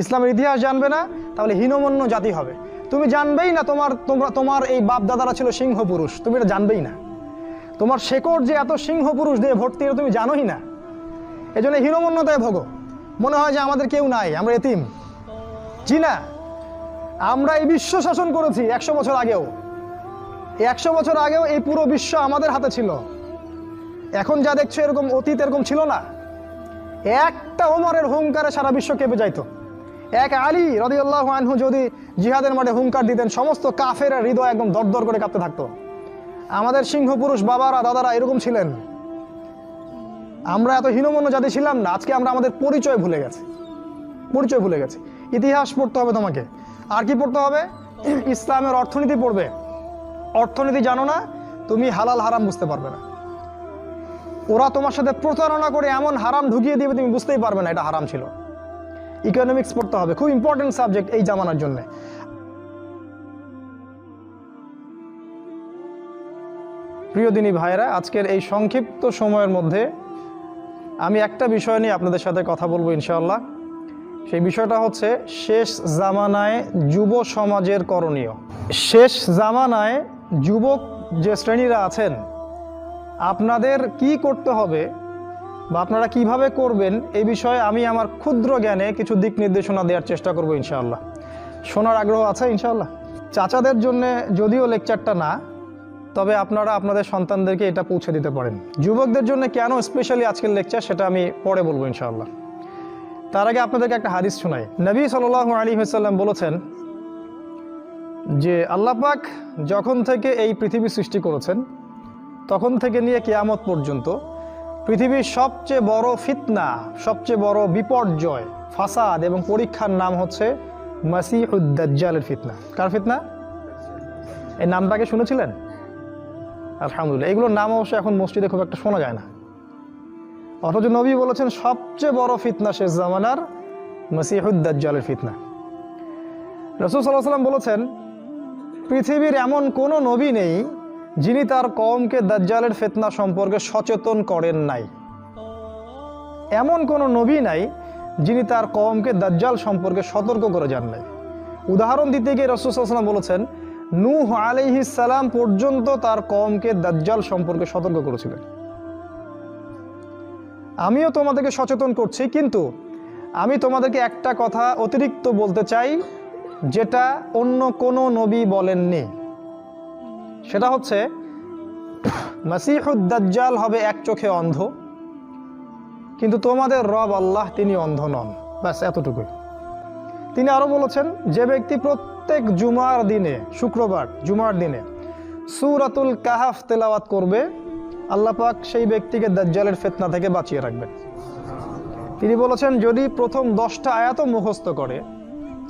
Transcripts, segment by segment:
ইসলামের ইতিহাস জানবে না, তাহলে হীনমন্য জাতি হবে। তুমি জানবেই না তোমার এই বাপ দাদারা ছিল সিংহ পুরুষ, তুমি এটা জানবেই না। তোমার শেকড় যে এত সিংহ পুরুষ দিয়ে ভর্তি, এটা তুমি জানোই না। এই জন্য হীনমন্যতায় ভোগো, মনে হয় যে আমাদের কেউ নাই, আমরা এতিম। জি না, আমরা এই বিশ্ব শাসন করেছি 100 বছর আগেও। এই 100 বছর আগেও এই পুরো বিশ্ব আমাদের হাতে ছিল। এখন যা দেখছো এরকম অতীত এরকম ছিল না। একটা ওমরের হুঙ্কারে সারা বিশ্ব কেঁপে যাইতো। এক আলী রাদিয়াল্লাহু আনহু যদি জিহাদের মাঠে হুঙ্কার দিতেন, সমস্ত কাফের হৃদয় একদম দরদর করে কাঁপতে থাকতো। আমাদের সিংহ পুরুষ বাবারা দাদারা এরকম ছিলেন। আমরা এত হীনমন্য জাতি ছিলাম না। আজকে আমরা আমাদের পরিচয় ভুলে গেছি, ইতিহাস পড়তে হবে তোমাকে। আর কি পড়তে হবে? ইসলামের অর্থনীতি পড়বে। অর্থনীতি জানো না, তুমি হালাল হারাম বুঝতে পারবে না। ওরা তোমার সাথে প্রতারণা করে এমন হারাম ঢুকিয়ে দিবে, তুমি বুঝতেই পারবে না এটা হারাম ছিল। ইকোনমিক্স পড়তে হবে, খুব ইম্পর্টেন্ট সাবজেক্ট এই জামানার জন্য। প্রিয় দিনী ভাইরা, আজকের এই সংক্ষিপ্ত সময়ের মধ্যে আমি একটা বিষয় নিয়ে আপনাদের সাথে কথা বলবো ইনশাআল্লাহ। সেই বিষয়টা হচ্ছে শেষ জামানায় যুব সমাজের করণীয়। শেষ জামানায় যুবক যে শ্রেণীরা আছেন, আপনাদের কি করতে হবে বা আপনারা কিভাবে করবেন এই বিষয়ে আমি আমার ক্ষুদ্র জ্ঞানে কিছু দিক নির্দেশনা দেওয়ার চেষ্টা করব ইনশাআল্লাহ। শোনার আগ্রহ আছে ইনশাআল্লাহ? চাচাদের জন্য যদিও লেকচারটা না, তবে আপনারা আপনাদের সন্তানদেরকে এটা পৌঁছে দিতে পারেন। যুবকদের জন্য কেন স্পেশালি আজকের লেকচার সেটা আমি পরে বলবো ইনশাআল্লাহ। তার আগে আপনাদেরকে একটা হাদিস শোনাই। নবী সাল্লাল্লাহু আলাইহি ওয়াসাল্লাম বলেছেন যে আল্লাহ পাক যখন থেকে এই পৃথিবী সৃষ্টি করেছেন, তখন থেকে নিয়ে কিয়ামত পর্যন্ত পৃথিবীর সবচেয়ে বড় ফিতনা, সবচেয়ে বড় বিপর্যয়, ফাসাদ এবং পরীক্ষার নাম হচ্ছে মাসিহুদ দাজ্জালের ফিতনা। কার ফিতনা? এই নামটাকে শুনেছিলেন? আলহামদুলিল্লাহ। এগুলোর নাম অবশ্য এখন মসজিদে খুব একটা শোনা যায় না, অথচ নবী বলেছেন সবচেয়ে বড় ফিতনা শেষ জামানার মাসিহুদ দাজ্জালের ফিতনা। রাসূল সাল্লাল্লাহু আলাইহি ওয়াসাল্লাম বলেছেন পৃথিবীর এমন কোনো নবী নেই যিনি তার কওমকে দাজ্জালের ফিতনা সম্পর্কে সচেতন করেন নাই। এমন কোনো নবী নাই যিনি তার কওমকে দাজ্জাল সম্পর্কে সতর্ক করে যান নাই। উদাহরণ দিতে গিয়ে রাসূল সাল্লাল্লাহু আলাইহি ওয়াসাল্লাম বলেছেন নূহ আলাইহিস সালাম পর্যন্ত তার কওমকে দাজ্জাল সম্পর্কে সতর্ক করেছিলেন। আমিও তোমাদেরকে সচেতন করছি, কিন্তু আমি তোমাদেরকে একটা কথা অতিরিক্ত বলতে চাই যেটা অন্য কোনো নবী বলেননি। সেটা হচ্ছে মাসিহুদ দাজ্জাল হবে এক চোখে অন্ধ, কিন্তু তোমাদের রব আল্লাহ তিনি অন্ধ নন। ব্যাস এতটুকুই। তিনি আরো বলেছেন যে ব্যক্তি প্রত্যেক জুমার দিনে, শুক্রবার জুমার দিনে সূরাতুল কাহাফ তেলাওয়াত করবে, আল্লাহ পাক সেই ব্যক্তিকে দাজ্জালের ফিতনা থেকে বাঁচিয়ে রাখবেন। তিনি বলেছেন যদি প্রথম 10টা আয়াতও মুখস্থ করে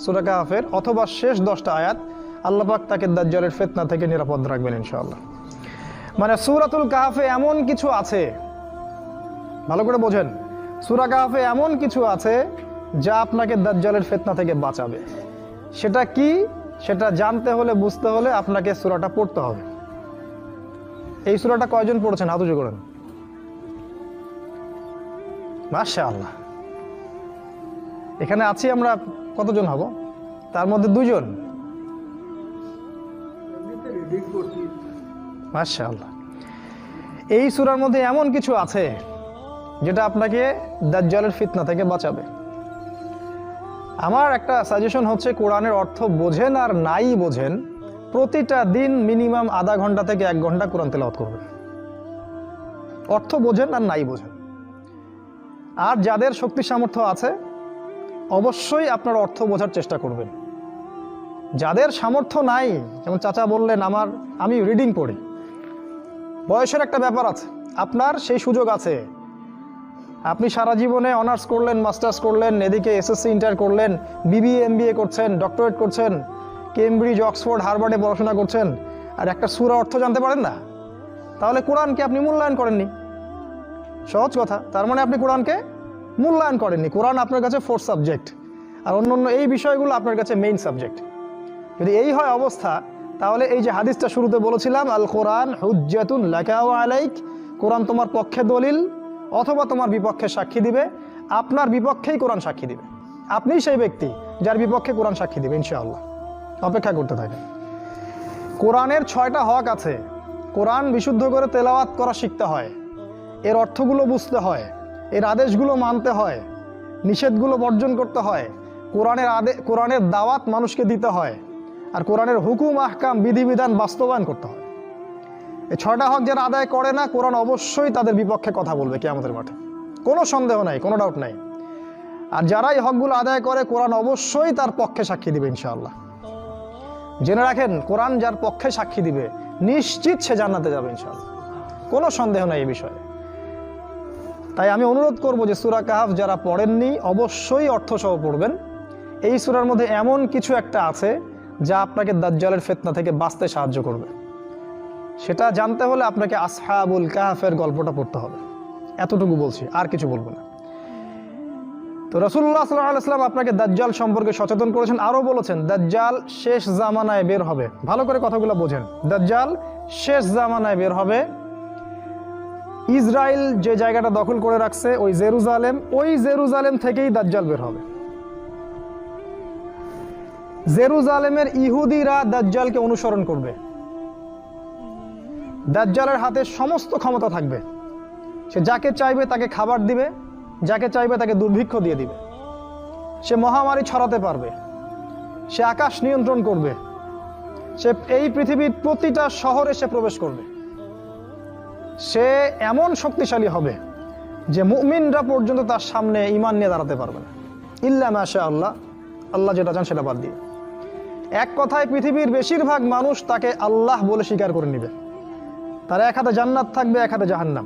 সূরা কাহাফের, অথবা শেষ 10টা আয়াত, আল্লাহ পাক তাকে দাজ্জালের ফিতনা থেকে নিরাপদ রাখবেন ইনশাআল্লাহ। মানে সূরাতুল কাহাফে এমন কিছু আছে, ভালো করে বোঝেন, সূরা কাহাফে এমন কিছু আছে যা আপনাকে দাজ্জালের ফিতনা থেকে বাঁচাবে। সেটা কি, সেটা জানতে হলে, বুঝতে হলে আপনাকে সূরাটা পড়তে হবে। এই সূরাটা কয়জন পড়েছেন? হাত উঁচু করেন। মাশাআল্লাহ। এখানে আছি আমরা কতজন হব? তার মধ্যে 2 জন। মাশাআল্লাহ। এই সূরার মধ্যে এমন কিছু আছে যেটা আপনাকে দাজ্জালের ফিতনা থেকে বাঁচাবে। আমার একটা সাজেশন হচ্ছে কোরআনের অর্থ বোঝেন আর নাই বোঝেন, প্রতিটা দিন মিনিমাম আধা ঘন্টা থেকে 1 ঘন্টা কোরআন তেলাওয়াত করবেন। অর্থ বোঝেন আর নাই বোঝেন। আর যাদের শক্তি সামর্থ্য আছে অবশ্যই আপনার অর্থ বোঝার চেষ্টা করবেন। যাদের সামর্থ্য নাই, যেমন চাচা বললেন আমি রিডিং পড়ি, বয়সের একটা ব্যাপার আছে, আপনার সেই সুযোগ আছে। আপনি সারা জীবনে অনার্স করলেন, মাস্টার্স করলেন, এদিকে এসএসসি ইন্টার করলেন, বিবিএ এমবিএ করছেন, ডক্টরেট করছেন, কেমব্রিজ অক্সফোর্ড হার্ভার্ডে পড়াশোনা করছেন, আর একটা সূরা অর্থ জানতে পারেন না, তাহলে কোরআনকে আপনি মূল্যায়ন করেননি। সহজ কথা, তার মানে আপনি কোরআনকে মূল্যায়ন করেননি। কোরআন আপনার কাছে 4th সাবজেক্ট, আর অন্য এই বিষয়গুলো আপনার কাছে মেইন সাবজেক্ট। যদি এই হয় অবস্থা, তাহলে এই যে হাদিসটা শুরুতে বলেছিলাম, আল কোরআন হুজ্জাতুন লাকা ওয়া আলাইক, কোরআন তোমার পক্ষে দলিল অথবা তোমার বিপক্ষে সাক্ষী দিবে, আপনার বিপক্ষেই কোরআন সাক্ষী দিবে। আপনিই সেই ব্যক্তি যার বিপক্ষে কোরআন সাক্ষী দেবে ইনশাআল্লাহ। অপেক্ষা করতে থাকেন। কোরআনের 6টা হক আছে। কোরআন বিশুদ্ধ করে তেলাওয়াত করা শিখতে হয়, এর অর্থগুলো বুঝতে হয়, এর আদেশগুলো মানতে হয়, নিষেধগুলো বর্জন করতে হয়, কোরআনের দাওয়াত মানুষকে দিতে হয়, আর কোরআনের হুকুম আহকাম বিধিবিধান বাস্তবায়ন করতে হয়। এই 6টা হক যারা আদায় করে না, কোরআন অবশ্যই তাদের বিপক্ষে কথা বলবে কিয়ামতের মাঠে, কোনো সন্দেহ নাই, কোনো ডাউট নাই। আর যারা এই হকগুলো আদায় করে, কোরআন অবশ্যই তার পক্ষে সাক্ষী দিবে ইনশাআল্লাহ। জেনে রাখেন, কোরআন যার পক্ষে সাক্ষী দিবে নিশ্চিত সে জান্নাতে যাবে ইনশাআল্লাহ, কোনো সন্দেহ নাই এই বিষয়ে। তাই আমি অনুরোধ করব যে সূরা কাহফ যারা পড়েননি অবশ্যই অর্থসহ পড়বেন। এই সূরার মধ্যে এমন কিছু একটা আছে যা আপনাকে দাজ্জালের ফিতনা থেকে বাঁচতে সাহায্য করবে। সেটা জানতে হলে আপনাকে আসহাবুল কাহফের গল্পটা পড়তে হবে। এতটুকু বলছি, আর কিছু বলবো না। তো রাসূলুল্লাহ সাল্লাল্লাহু আলাইহি ওয়াসাল্লাম আপনাকে দাজ্জাল সম্পর্কে সচেতন করেছেন, আরও বলেছেন দাজ্জাল শেষ জামানায় বের হবে। ভালো করে কথাগুলো বোঝেন। দাজ্জাল শেষ জামানায় বের হবে। ইসরায়েল যে জায়গাটা দখল করে রাখছে ওই জেরুজালেম থেকেই দাজ্জাল বের হবে। জেরুজালেমের ইহুদিরা দাজ্জালকে অনুসরণ করবে। দাজ্জালের হাতে সমস্ত ক্ষমতা থাকবে। সে যাকে চাইবে তাকে খাবার দিবে, যাকে চাইবে তাকে দুর্ভিক্ষ দিয়ে দিবে। সে মহামারী ছড়াতে পারবে, সে আকাশ নিয়ন্ত্রণ করবে, সে এই পৃথিবীর প্রতিটা শহরে সে প্রবেশ করবে। সে এমন শক্তিশালী হবে যে মুমিনরা পর্যন্ত তার সামনে ঈমান নিয়ে দাঁড়াতে পারবে না, ইল্লা মাশা আল্লাহ, আল্লাহ যেটা চান সেটা বাদ দিয়ে। এক কথায় পৃথিবীর বেশিরভাগ মানুষ তাকে আল্লাহ বলে স্বীকার করে নেবে। তার এক হাতে জান্নাত থাকবে, এক হাতে জাহান্নাম।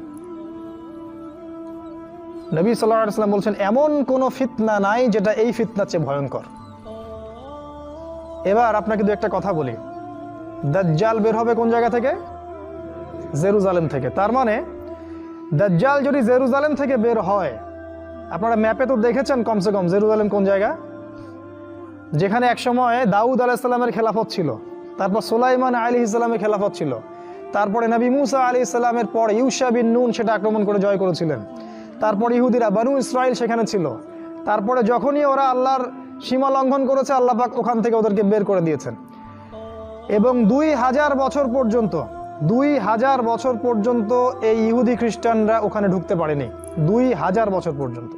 নবী সাল্লাল্লাহু আলাইহি ওয়াসাল্লাম বলছেন এমন কোনো ফিতনা নাই যেটা এই ফিতনার চেয়ে ভয়ঙ্কর। এবার আপনাকে দু একটা কথা বলি। দাজ্জাল বের হবে কোন জায়গা থেকে? জেরুজালেম থেকে। তার মানে দাজ্জাল যদি জেরুজালেম থেকে বের হয়, আপনারা ম্যাপে তো দেখেছেন কমসে কম জেরুজালেম কোন জায়গা, যেখানে একসময় দাউদ আলাইহিস সালামের খেলাফত ছিল, তারপর সুলাইমান আলাইহিস সালামের খেলাফত ছিল, তারপরে নবী মুসা আলাইহিস সালামের পর ইউশা বিন নুন সেটা আক্রমণ করে জয় করেছিলেন, তারপর ইহুদিরা বনু ইসরাইল সেখানে ছিল, তারপরে যখনই ওরা আল্লাহর সীমা লঙ্ঘন করেছে আল্লাহ পাক ওখান থেকে ওদেরকে বের করে দিয়েছেন। এবং 2000 বছর পর্যন্ত 2000 বছর পর্যন্ত এই ইহুদি খ্রিস্টানরা ওখানে ঢুকতে পারেনি, 2000 বছর পর্যন্ত।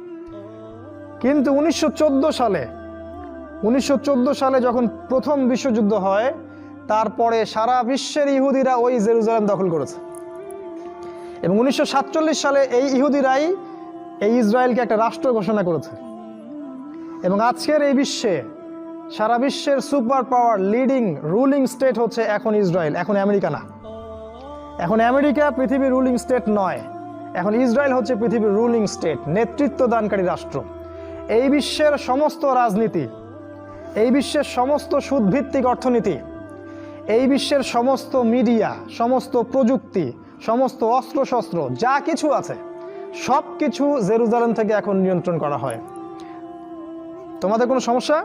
কিন্তু 1914 সালে যখন প্রথম বিশ্বযুদ্ধ হয়, তারপরে সারা বিশ্বের ইহুদিরা ওই জেরুজালেম দখল করেছে। এবং 1947 সালে এই ইহুদিরাই এই ইসরায়েলকে একটা রাষ্ট্র ঘোষণা করেছে। এবং আজকের এই বিশ্বে, সারা বিশ্বের super power leading ruling state হচ্ছে এখন ইসরায়েল, এখন আমেরিকা না। এখন আমেরিকা পৃথিবীর রুলিং স্টেট নয়, এখন ইসরায়েল হচ্ছে পৃথিবীর রুলিং স্টেট, নেতৃত্ব দানকারী রাষ্ট্র। এই বিশ্বের সমস্ত রাজনীতি, এই বিশ্বের সমস্ত সুদভিত্তিক অর্থনীতি, এই বিশ্বের সমস্ত মিডিয়া, সমস্ত প্রযুক্তি, সমস্ত অস্ত্রশস্ত্র যা কিছু আছে সব কিছু জেরুজালেম থেকে এখন নিয়ন্ত্রণ করা হয়। তোমাদের কোনো সমস্যা?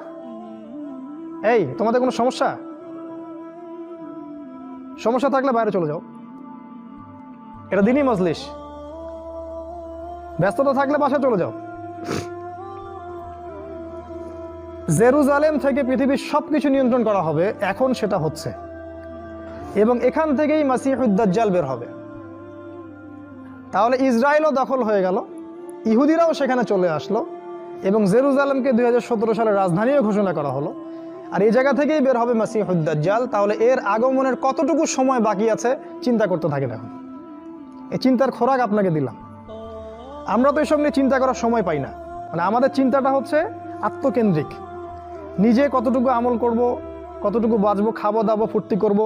তোমাদের কোনো সমস্যা? সমস্যা থাকলে বাইরে চলে যাও, এটা দিনই মজলিস। ব্যস্ততা থাকলে বাসায় চলে যাও। জেরুজালেম থেকে পৃথিবীর সবকিছু নিয়ন্ত্রণ করা হবে, এখন সেটা হচ্ছে। এবং এখান থেকেই মাসিহুদ দাজ্জাল বের হবে। তাহলে ইসরায়েলও দখল হয়ে গেল, ইহুদিরাও সেখানে চলে আসলো, এবং জেরুজালেমকে 2017 সালের রাজধানীও ঘোষণা করা হলো। আর এই জায়গা থেকেই বের হবে মাসিহুদ দাজ্জাল। তাহলে এর আগমনের কতটুকু সময় বাকি আছে চিন্তা করতে থাকেন। এখন এই চিন্তার খোরাক আপনাকে দিলাম। আমরা তো এসব নিয়ে চিন্তা করার সময় পাই না। মানে আমাদের চিন্তাটা হচ্ছে আত্মকেন্দ্রিক। নিজে কতটুকু আমল করব, কতটুকু বাঁচবো, খাবো দাবো, ফুর্তি করব,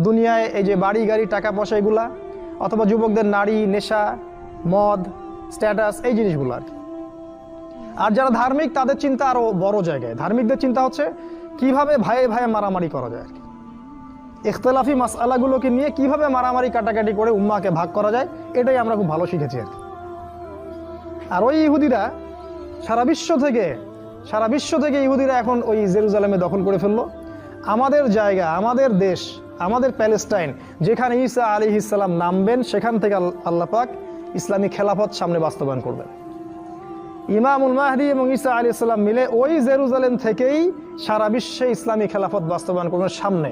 দুনিয়ায় এই যে বাড়ি গাড়ি টাকা পয়সা এগুলা, অথবা যুবকদের নারী, নেশা, মদ, স্ট্যাটাস, এই জিনিসগুলো আর কি। আর যারা ধার্মিক তাদের চিন্তা আরও বড় জায়গায়। ধার্মিকদের চিন্তা হচ্ছে কিভাবে ভাইয়ে ভাইয়ে মারামারি করা যায় আর কি। ইখতলাফি মাসআলাগুলোকে নিয়ে কিভাবে মারামারি কাটাকাটি করে উম্মাকে ভাগ করা যায়, এটাই আমরা খুব ভালো শিখেছি আর কি। আর ওই ইহুদিরা সারা বিশ্ব থেকে ইহুদিরা এখন ওই জেরুজালেমে দখল করে ফেললো। আমাদের জায়গা, আমাদের দেশ, আমাদের প্যালেস্টাইন, যেখানে ঈসা আলাইহিস সালাম নামবেন, সেখান থেকে আল্লাহ পাক ইসলামী খেলাফত সামনে বাস্তবায়ন করবেন। ইমামুল মাহদি এবং ঈসা আলাইহিস সালাম মিলে ওই জেরুজালেম থেকেই সারা বিশ্বে ইসলামী খেলাফত বাস্তবায়ন করবেন সামনে।